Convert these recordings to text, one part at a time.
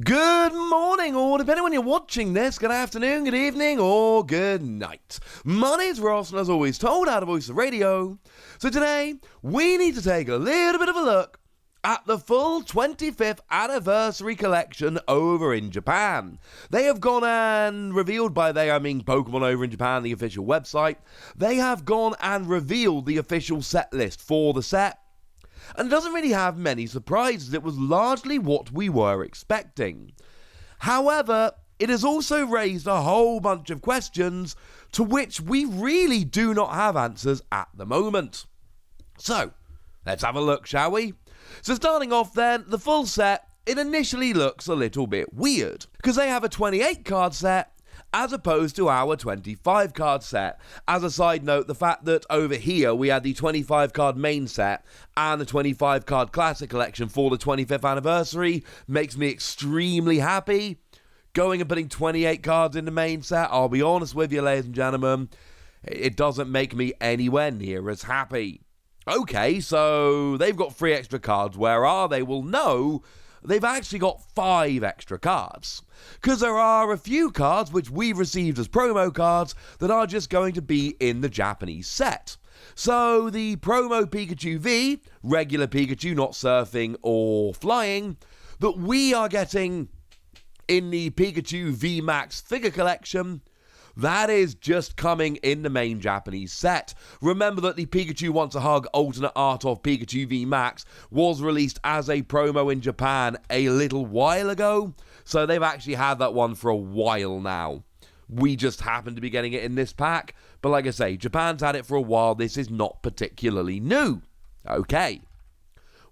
Good morning, or depending on when you're watching this, good afternoon, good evening, or good night. My name's Ross, and as always, told how to voice the radio. So today, we need to take a little bit of a look at the full 25th anniversary collection over in Japan. They have gone and revealed, by they I mean Pokémon over in Japan, the official website. They have gone and revealed the official set list for the set. And it doesn't really have many surprises. It was largely what we were expecting. However, it has also raised a whole bunch of questions to which we really do not have answers at the moment. So, let's have a look, shall we? So starting off then, the full set, it initially looks a little bit weird, because they have a 28 card set as opposed to our 25 card set. As a side note, the fact that over here we had the 25 card main set and the 25 card classic collection for the 25th anniversary makes me extremely happy. Going and putting 28 cards in the main set, I'll be honest with you, ladies and gentlemen, it doesn't make me anywhere near as happy. Okay, so they've got 3 extra cards. Where are they? Well, no, they've actually got 5 extra cards. Because there are a few cards which we've received as promo cards that are just going to be in the Japanese set. So the promo Pikachu V, regular Pikachu, not surfing or flying, that we are getting in the Pikachu V Max figure collection, that is just coming in the main Japanese set. Remember that the Pikachu Wants a Hug alternate art of Pikachu V Max was released as a promo in Japan a little while ago. So they've actually had that one for a while now. We just happen to be getting it in this pack. But like I say, Japan's had it for a while. This is not particularly new. Okay.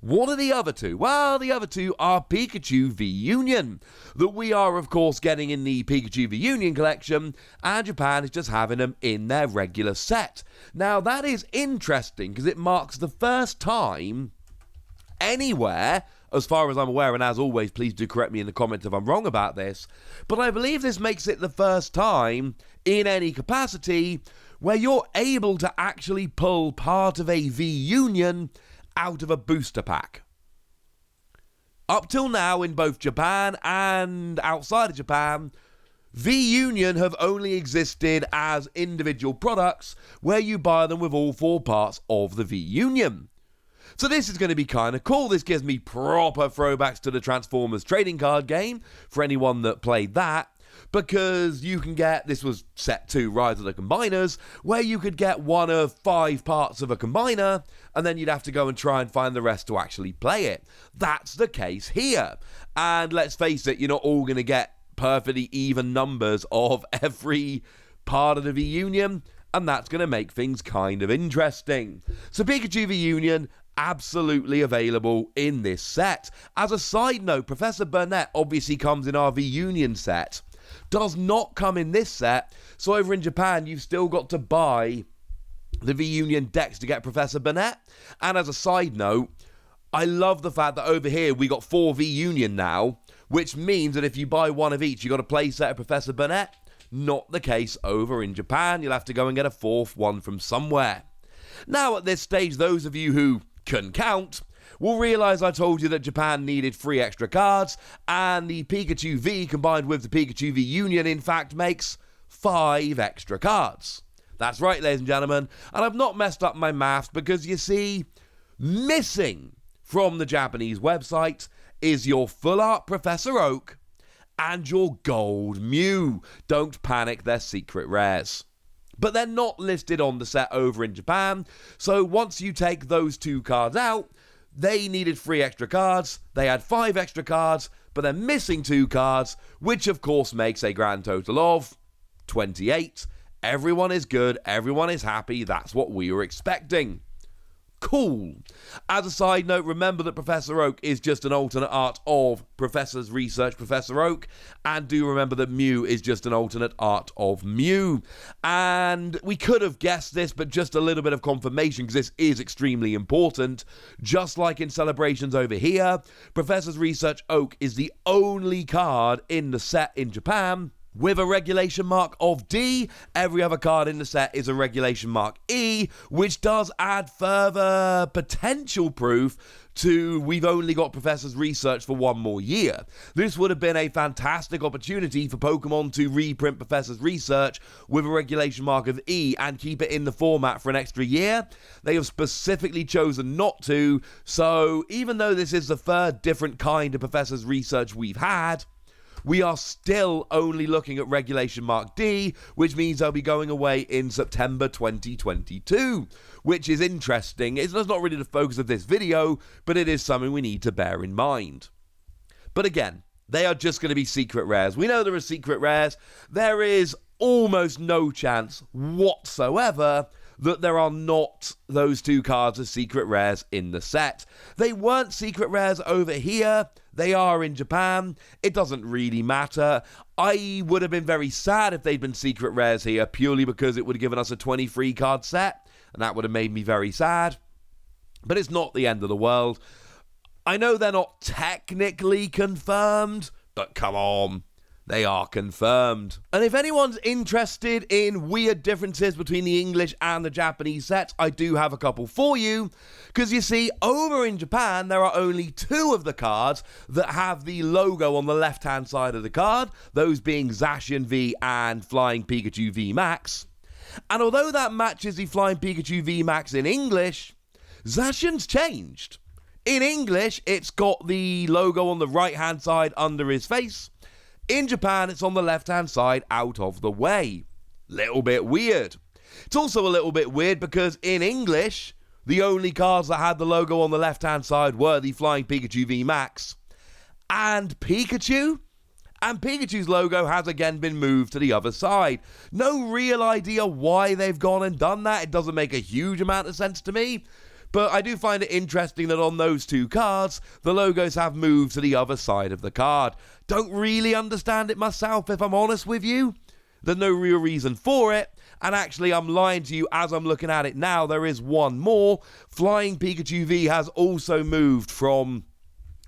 What are the other two? Well, the other two are Pikachu V Union, that we are, of course, getting in the Pikachu V Union collection, and Japan is just having them in their regular set. Now, that is interesting, because it marks the first time anywhere, as far as I'm aware, and as always, please do correct me in the comments if I'm wrong about this, but I believe this makes it the first time, in any capacity, where you're able to actually pull part of a V Union out of a booster pack. Up till now, in both Japan and outside of Japan, V-Union have only existed as individual products where you buy them with all 4 parts of the V-Union. So this is going to be kind of cool. This gives me proper throwbacks to the Transformers trading card game, for anyone that played that, because you can get, this was set 2, Rise of the Combiners, where you could get one of 5 parts of a combiner, and then you'd have to go and try and find the rest to actually play it. That's the case here. And let's face it, you're not all going to get perfectly even numbers of every part of the V-Union, and that's going to make things kind of interesting. So Pikachu V-Union, absolutely available in this set. As a side note, Professor Burnett obviously comes in our V-Union set. Does not come in this set, so over in Japan you've still got to buy the V-Union decks to get Professor Burnett. And as a side note, I love the fact that over here we got 4 V-Union now, which means that if you buy one of each, you got a play set of Professor Burnett. Not the case over in Japan. You'll have to go and get a 4th one from somewhere. Now at this stage, those of you who can count will realise I told you that Japan needed 3 extra cards, and the Pikachu V combined with the Pikachu V Union in fact makes 5 extra cards. That's right, ladies and gentlemen, and I've not messed up my maths, because you see, missing from the Japanese website is your full art Professor Oak and your gold Mew. Don't panic, they're secret rares. But they're not listed on the set over in Japan, so once you take those 2 cards out, they needed 3 extra cards, they had 5 extra cards, but they're missing 2 cards, which of course makes a grand total of 28. Everyone is good, everyone is happy, that's what we were expecting. Cool. As a side note, remember that Professor Oak is just an alternate art of Professor's Research Professor Oak, and do remember that Mew is just an alternate art of Mew. And we could have guessed this, but just a little bit of confirmation, because this is extremely important. Just like in Celebrations over here, Professor's Research Oak is the only card in the set in Japan With a regulation mark of D, every other card in the set is a regulation mark E, which does add further potential proof to we've only got Professor's Research for one more year. This would have been a fantastic opportunity for Pokemon to reprint Professor's Research with a regulation mark of E and keep it in the format for an extra year. They have specifically chosen not to, so even though this is the third different kind of Professor's Research we've had, we are still only looking at regulation mark D, which means they'll be going away in September 2022, which is interesting. It's not really the focus of this video, but it is something we need to bear in mind. But again, they are just going to be secret rares. We know there are secret rares. There is almost no chance whatsoever that there are not those two cards as secret rares in the set. They weren't secret rares over here. They are in Japan. It doesn't really matter. I would have been very sad if they'd been secret rares here, purely because it would have given us a 23 card set, and that would have made me very sad. But it's not the end of the world. I know they're not technically confirmed, but come on. They are confirmed. And if anyone's interested in weird differences between the English and the Japanese sets, I do have a couple for you. Because you see, over in Japan, there are only two of the cards that have the logo on the left-hand side of the card, those being Zacian V and Flying Pikachu V Max. And although that matches the Flying Pikachu V Max in English, Zacian's changed. In English, it's got the logo on the right-hand side under his face. In Japan, it's on the left-hand side out of the way. Little bit weird. It's also a little bit weird because in English, the only cards that had the logo on the left-hand side were the Flying Pikachu V Max and Pikachu. And Pikachu's logo has again been moved to the other side. No real idea why they've gone and done that. It doesn't make a huge amount of sense to me. But I do find it interesting that on those two cards, the logos have moved to the other side of the card. Don't really understand it myself, if I'm honest with you. There's no real reason for it. And actually, I'm lying to you as I'm looking at it now. There is one more. Flying Pikachu V has also moved from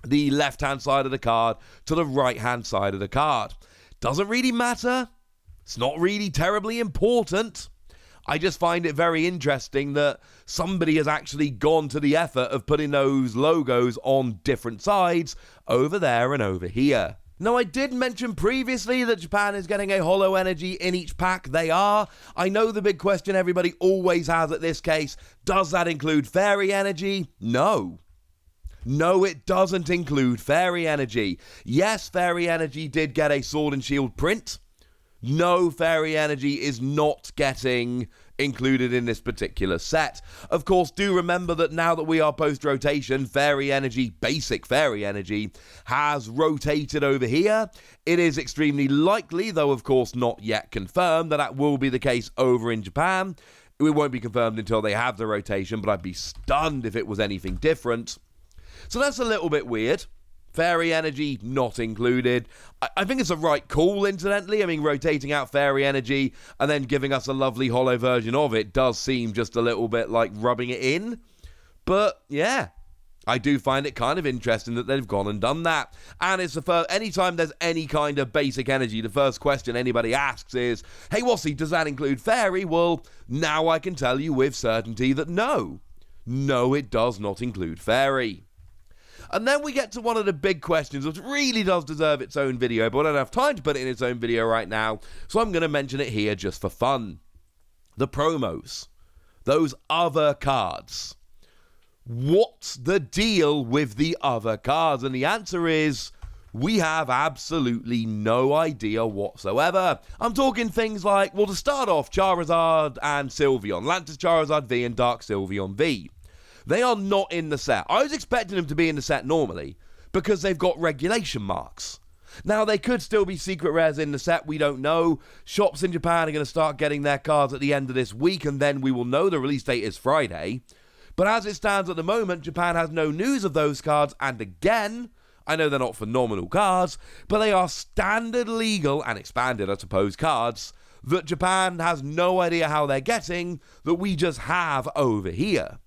the left-hand side of the card to the right-hand side of the card. Doesn't really matter. It's not really terribly important. I just find it very interesting that somebody has actually gone to the effort of putting those logos on different sides over there and over here. Now, I did mention previously that Japan is getting a Holo Energy in each pack. They are. I know the big question everybody always has at this case, does that include Fairy Energy? No. No, it doesn't include Fairy Energy. Yes, Fairy Energy did get a Sword and Shield print. No, Fairy Energy is not getting included in this particular set. Of course, do remember that now that we are post-rotation, Fairy Energy, basic Fairy Energy, has rotated over here. It is extremely likely, though of course not yet confirmed, that that will be the case over in Japan. It won't be confirmed until they have the rotation, but I'd be stunned if it was anything different. So that's a little bit weird. Fairy Energy not included. I think it's a right call, incidentally. I mean, rotating out Fairy Energy and then giving us a lovely holo version of it does seem just a little bit like rubbing it in. But, yeah, I do find it kind of interesting that they've gone and done that. And it's the first, anytime there's any kind of basic energy, the first question anybody asks is, hey, Wassy, does that include Fairy? Well, now I can tell you with certainty that no. No, it does not include Fairy. And then we get to one of the big questions, which really does deserve its own video, but I don't have time to put it in its own video right now, so I'm going to mention it here just for fun. The promos. Those other cards. What's the deal with the other cards? And the answer is, we have absolutely no idea whatsoever. I'm talking things like, well, to start off, Charizard and Sylveon, Lantis Charizard V and Dark Sylveon V. They are not in the set. I was expecting them to be in the set normally because they've got regulation marks. Now, they could still be secret rares in the set. We don't know. Shops in Japan are going to start getting their cards at the end of this week, and then we will know. The release date is Friday. But as it stands at the moment, Japan has no news of those cards. And again, I know they're not phenomenal cards, but they are standard legal and expanded, I suppose, cards that Japan has no idea how they're getting that we just have over here.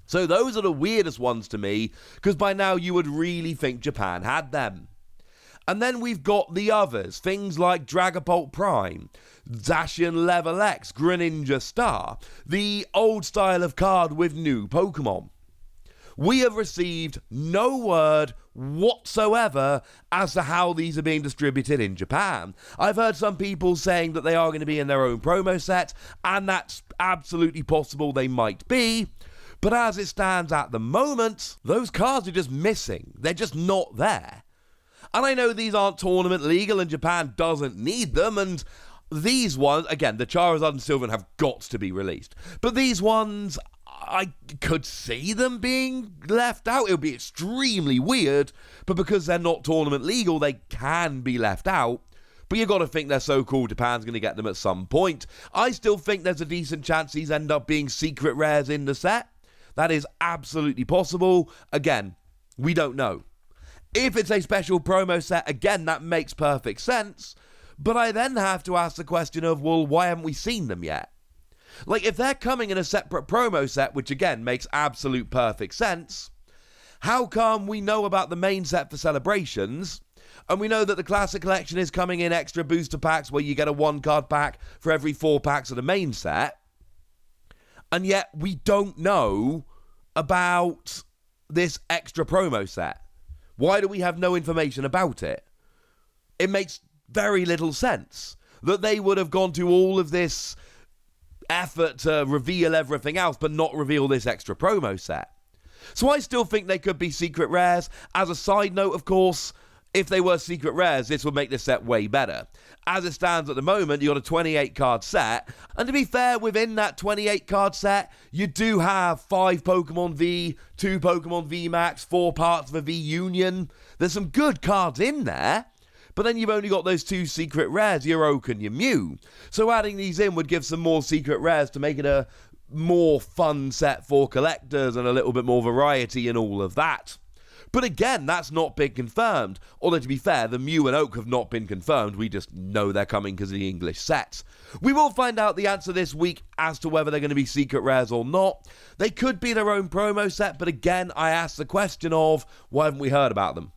So those are the weirdest ones to me, because by now you would really think Japan had them. And then we've got the others, things like Dragapult Prime, Zacian Level X, Greninja Star, the old style of card with new Pokemon. We have received no word whatsoever as to how these are being distributed in Japan. I've heard some people saying that they are going to be in their own promo set, and that's absolutely possible they might be. But as it stands at the moment, those cards are just missing. They're just not there. And I know these aren't tournament legal and Japan doesn't need them, and these ones, again, the Charizard and Sylvan have got to be released. But these ones, I could see them being left out. It would be extremely weird, but because they're not tournament legal, they can be left out. But you've got to think they're so cool, Japan's going to get them at some point. I still think there's a decent chance these end up being secret rares in the set. That is absolutely possible. Again, we don't know. If it's a special promo set, again, that makes perfect sense. But I then have to ask the question of, well, why haven't we seen them yet? Like, if they're coming in a separate promo set, which again makes absolute perfect sense, how come we know about the main set for Celebrations, and we know that the Classic Collection is coming in extra booster packs where you get a 1-card pack for every 4 packs of the main set, and yet we don't know about this extra promo set? Why do we have no information about it? It makes very little sense that they would have gone to all of this effort to reveal everything else but not reveal this extra promo set. So I still think they could be secret rares. As a side note, of course, if they were secret rares, this would make this set way better. As it stands at the moment, you got a 28 card set, and to be fair, within that 28 card set, you do have 5 Pokemon V, 2 Pokemon V Max, 4 parts of a V Union. There's some good cards in there. But then you've only got those 2 secret rares, your Oak and your Mew. So adding these in would give some more secret rares to make it a more fun set for collectors and a little bit more variety and all of that. But again, that's not been confirmed. Although to be fair, the Mew and Oak have not been confirmed. We just know they're coming because of the English sets. We will find out the answer this week as to whether they're going to be secret rares or not. They could be their own promo set, but again, I ask the question of, why haven't we heard about them?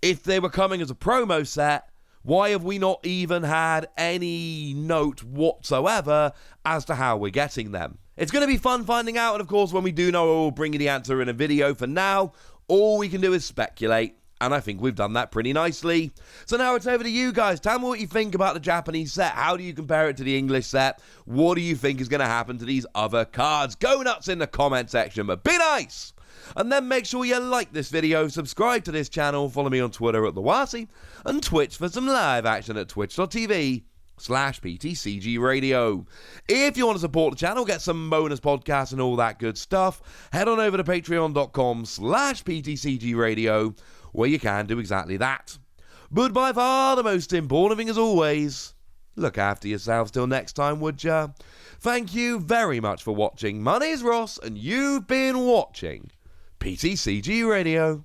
If they were coming as a promo set, why have we not even had any note whatsoever as to how we're getting them? It's going to be fun finding out, and of course, when we do know, we'll bring you the answer in a video. For now, all we can do is speculate, and I think we've done that pretty nicely. So now it's over to you guys. Tell me what you think about the Japanese set. How do you compare it to the English set? What do you think is going to happen to these other cards? Go nuts in the comment section, but be nice! And then make sure you like this video, subscribe to this channel, follow me on Twitter at TheWasi, and Twitch for some live action at twitch.tv/PTCG Radio. If you want to support the channel, get some bonus podcasts and all that good stuff, head on over to patreon.com/PTCG Radio, where you can do exactly that. But by far the most important thing as always, look after yourselves till next time, would ya? Thank you very much for watching. My name's Ross, and you've been watching PTCG Radio.